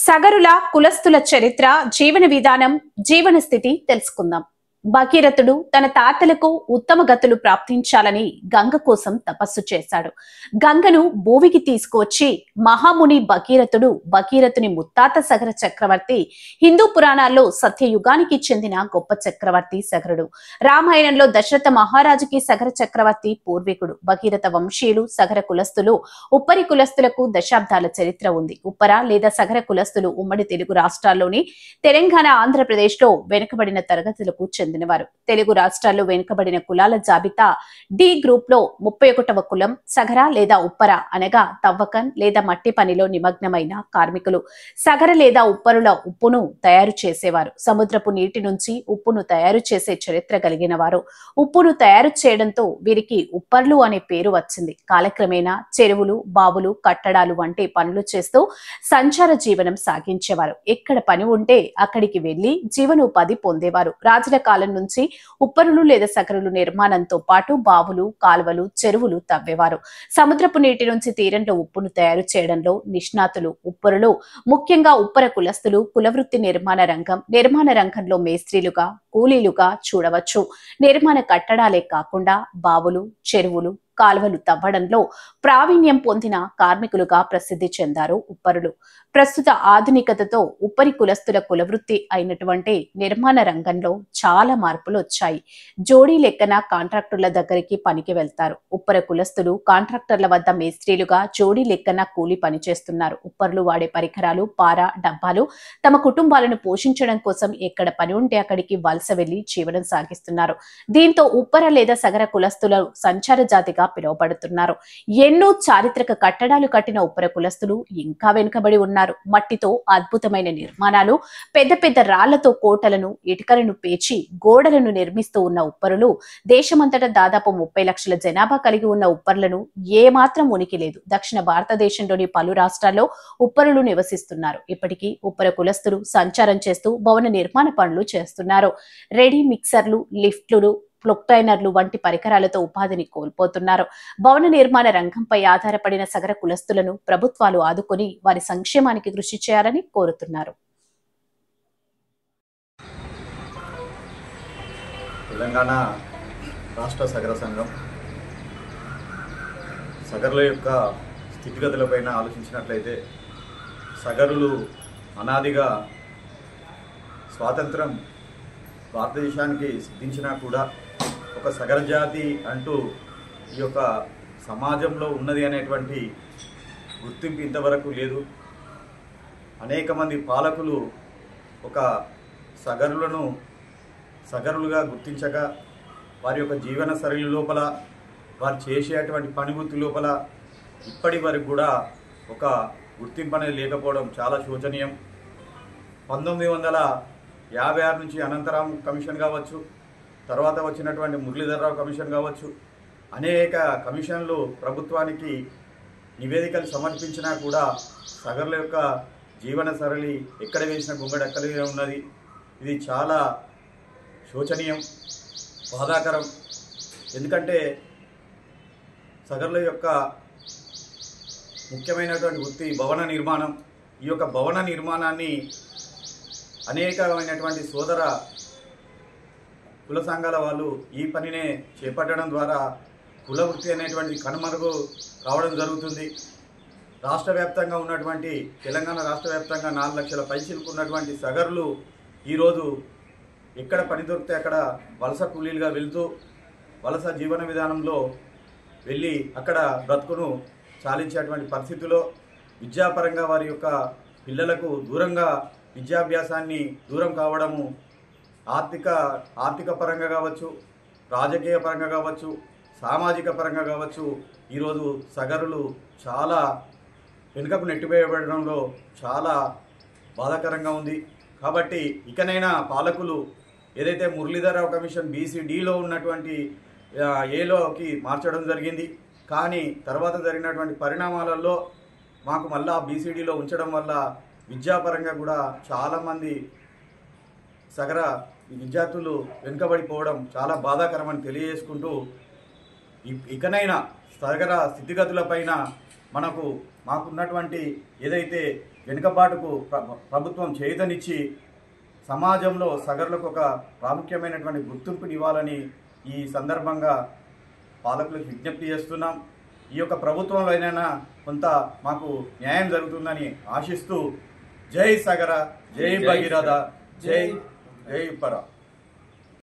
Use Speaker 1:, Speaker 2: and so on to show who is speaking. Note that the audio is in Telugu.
Speaker 1: సగరుల కులస్తుల చరిత్ర, జీవన విధానం, జీవన స్థితి తెలుసుకుందాం. భగీరథుడు తన తాతలకు ఉత్తమ గతులు ప్రాప్తించాలని గంగ కోసం తపస్సు చేశాడు. గంగను భూమికి తీసుకువచ్చి మహాముని భగీరథుని ముత్తాత సగర చక్రవర్తి. హిందూ పురాణాల్లో సత్యయుగానికి చెందిన గొప్ప చక్రవర్తి సగరుడు. రామాయణంలో దశరథ మహారాజుకి సగర చక్రవర్తి పూర్వీకుడు. భగీరథ వంశీయులు సగర కులస్తులు. ఉప్పరి కులస్తులకు దశాబ్దాల చరిత్ర ఉంది. ఉప్పర లేదా సగర కులస్తులు ఉమ్మడి తెలుగు రాష్ట్రాల్లోని తెలంగాణ, ఆంధ్రప్రదేశ్ లో వెనుకబడిన తరగతులకు చెందినవారు. తెలుగు రాష్ట్రాల్లో వెనుకబడిన కులాల జాబితా డి గ్రూప్ లో 31వ కులం సగర లేదా ఉప్పర అనగా తవ్వకం లేదా మట్టి పనిలో నిమగ్నమైన కార్మికులు. సగర లేదా ఉప్పరుల ఉప్పును తయారు చేసేవారు. సముద్రపు నీటి నుంచి ఉప్పును తయారు చేసే చరిత్ర కలిగిన వారు. ఉప్పును తయారు చేయడంతో వీరికి ఉప్పర్లు అనే పేరు వచ్చింది. కాలక్రమేణా చెరువులు, బావులు, కట్టడాలు వంటి పనులు చేస్తూ సంచార జీవనం సాగించేవారు. ఎక్కడ పని ఉంటే అక్కడికి వెళ్లి జీవనోపాధి పొందేవారు. రాజుల కాలం నుంచి ఉప్పరులు లేదా సగరులు నిర్మాణంతో పాటు బావులు, కాలువలు, చెరువులు తవ్వేవారు. సముద్రపు నీటి నుంచి తీరంలో ఉప్పును తయారు చేయడంలో నిష్ణాతులు ఉప్పరులు. ముఖ్యంగా ఉప్పర కులస్తులు కులవృత్తి నిర్మాణ రంగంలో మేస్త్రీలుగా, కూలీలుగా చూడవచ్చు. నిర్మాణ కట్టడాలే కాకుండా బావులు, చెరువులు, కాలువలు తవ్వడంలో ప్రావీణ్యం పొందిన కార్మికులుగా ప్రసిద్ధి చెందారు ఉప్పరులు. ప్రస్తుత ఆధునికతతో ఉప్పరి కులస్తుల కులవృత్తి అయినటువంటి నిర్మాణ రంగంలో చాలా మార్పులు వచ్చాయి. జోడీ లెక్కన కాంట్రాక్టర్ల దగ్గరికి పనికి వెళ్తారు. ఉప్పర కులస్తులు కాంట్రాక్టర్ల వద్ద మేస్త్రీలుగా జోడీ లెక్కన కూలి పనిచేస్తున్నారు. ఉప్పర్లు వాడే పరికరాలు, పార, డబ్బాలు తమ కుటుంబాలను పోషించడం కోసం ఎక్కడ పని ఉంటే అక్కడికి వలస వెళ్లి జీవనం సాగిస్తున్నారు. దీంతో ఉప్పర లేదా సగర కులస్తులు సంచార జాతిగా పిలువబడుతున్నారు. ఎన్నో చారిత్రక కట్టడాలు కట్టిన ఉప్పర కులస్తులు ఇంకా వెనుకబడి ఉన్నారు. మట్టితో అద్భుతమైన నిర్మాణాలు, పెద్ద పెద్ద రాళ్లతో కోటలను, ఇటుకలను పేర్చి గోడలను నిర్మిస్తూ ఉన్న ఉప్పరులు. దేశమంతటా దాదాపు 30 లక్షల జనాభా కలిగి ఉన్న ఉప్పర్లను ఏమాత్రం ఉనికి లేదు. దక్షిణ భారతదేశంలోని పలు రాష్ట్రాల్లో ఉప్పరులు నివసిస్తున్నారు. ఇప్పటికీ ఉప్పర కులస్తులు సంచారం చేస్తూ భవన నిర్మాణ పనులు చేస్తున్నారు. రెడీ మిక్సర్లు, లిఫ్ట్లు, ప్లొక్టైనర్లు వంటి పరికరాలతో ఉపాధిని కోల్పోతున్నారు. భవన నిర్మాణ రంగంపై ఆధారపడిన సగర కులస్తులను ప్రభుత్వాలు ఆదుకొని వారి సంక్షేమానికి కృషి చేయాలని కోరుతున్నారు.
Speaker 2: తెలంగాణ రాష్ట్ర సగర సంఘం సగరుల యొక్క స్థితిగతులపైన ఆలోచించినట్లయితే సగరులు అనాదిగా స్వాతంత్రం భారతదేశానికి సిద్ధించినా కూడా ఒక సగర జాతి అంటూ ఈ యొక్క సమాజంలో ఉన్నది అనేటువంటి గుర్తింపు ఇంతవరకు లేదు. అనేక మంది పాలకులు ఒక సగరులను సగరులుగా గుర్తించక వారి యొక్క జీవన శైలి లోపల, వారు చేసేటువంటి పనివృత్తి లోపల ఇప్పటి వరకు కూడా ఒక గుర్తింపు అనేది లేకపోవడం చాలా శోచనీయం. 1956 నుంచి అనంతరాం కమిషన్ కావచ్చు, తర్వాత వచ్చినటువంటి మురళీధరరావు కమిషన్ కావచ్చు, అనేక కమిషన్లు ప్రభుత్వానికి నివేదికలు సమర్పించినా కూడా సగరుల యొక్క జీవన సరళి ఎక్కడ వేసిన గుంగడు ఎక్కడే ఉన్నది. ఇది చాలా శోచనీయం, బాధాకరం. ఎందుకంటే సగరుల యొక్క ముఖ్యమైనటువంటి వృత్తి భవన నిర్మాణం. ఈ యొక్క భవన నిర్మాణాన్ని అనేకమైనటువంటి సోదర కుల సంఘాల వాళ్ళు ఈ పనినే చేపట్టడం ద్వారా కుల వృత్తి అనేటువంటి కనుమరుగు కావడం జరుగుతుంది. రాష్ట్ర వ్యాప్తంగా ఉన్నటువంటి తెలంగాణ రాష్ట్ర వ్యాప్తంగా 4 లక్షల పైచిలకు ఉన్నటువంటి సగరులు ఈరోజు ఎక్కడ పని దొరికితే అక్కడ వలస కూలీలుగా వెళ్తూ వలస జీవన విధానంలో వెళ్ళి అక్కడ బ్రతుకును చాలించేటువంటి పరిస్థితిలో విద్యాపరంగా వారి యొక్క పిల్లలకు దూరంగా విద్యాభ్యాసాన్ని దూరం కావడము, ఆర్థిక పరంగా కావచ్చు, రాజకీయ పరంగా కావచ్చు, సామాజిక పరంగా కావచ్చు, ఈరోజు సగరులు చాలా వెనుకకు నెట్టివేయబడడంలో చాలా బాధాకరంగా ఉంది. కాబట్టి ఇకనైనా పాలకులు ఏదైతే మురళీధరరావు కమిషన్ BCDలో ఉన్నటువంటి ఏలోకి మార్చడం జరిగింది. కానీ తర్వాత జరిగినటువంటి పరిణామాలలో మాకు మళ్ళా BCDలో ఉంచడం వల్ల విద్యాపరంగా కూడా చాలామంది సగర విద్యార్థులు వెనుకబడిపోవడం చాలా బాధాకరమని తెలియజేసుకుంటూ ఇకనైనా సగర స్థితిగతులపైన మాకున్నటువంటి ఏదైతే వెనుకబాటుకు ప్రభుత్వం చేయుతనిచ్చి సమాజంలో సగరులకు ఒక ప్రాముఖ్యమైనటువంటి గుర్తింపునివ్వాలని ఈ సందర్భంగా పాలకులకు విజ్ఞప్తి చేస్తున్నాం. ఈ యొక్క ప్రభుత్వంలోనైనా కొంత మాకు న్యాయం జరుగుతుందని ఆశిస్తూ జై సగర, జై భగీరథ, జై ఉప్పర.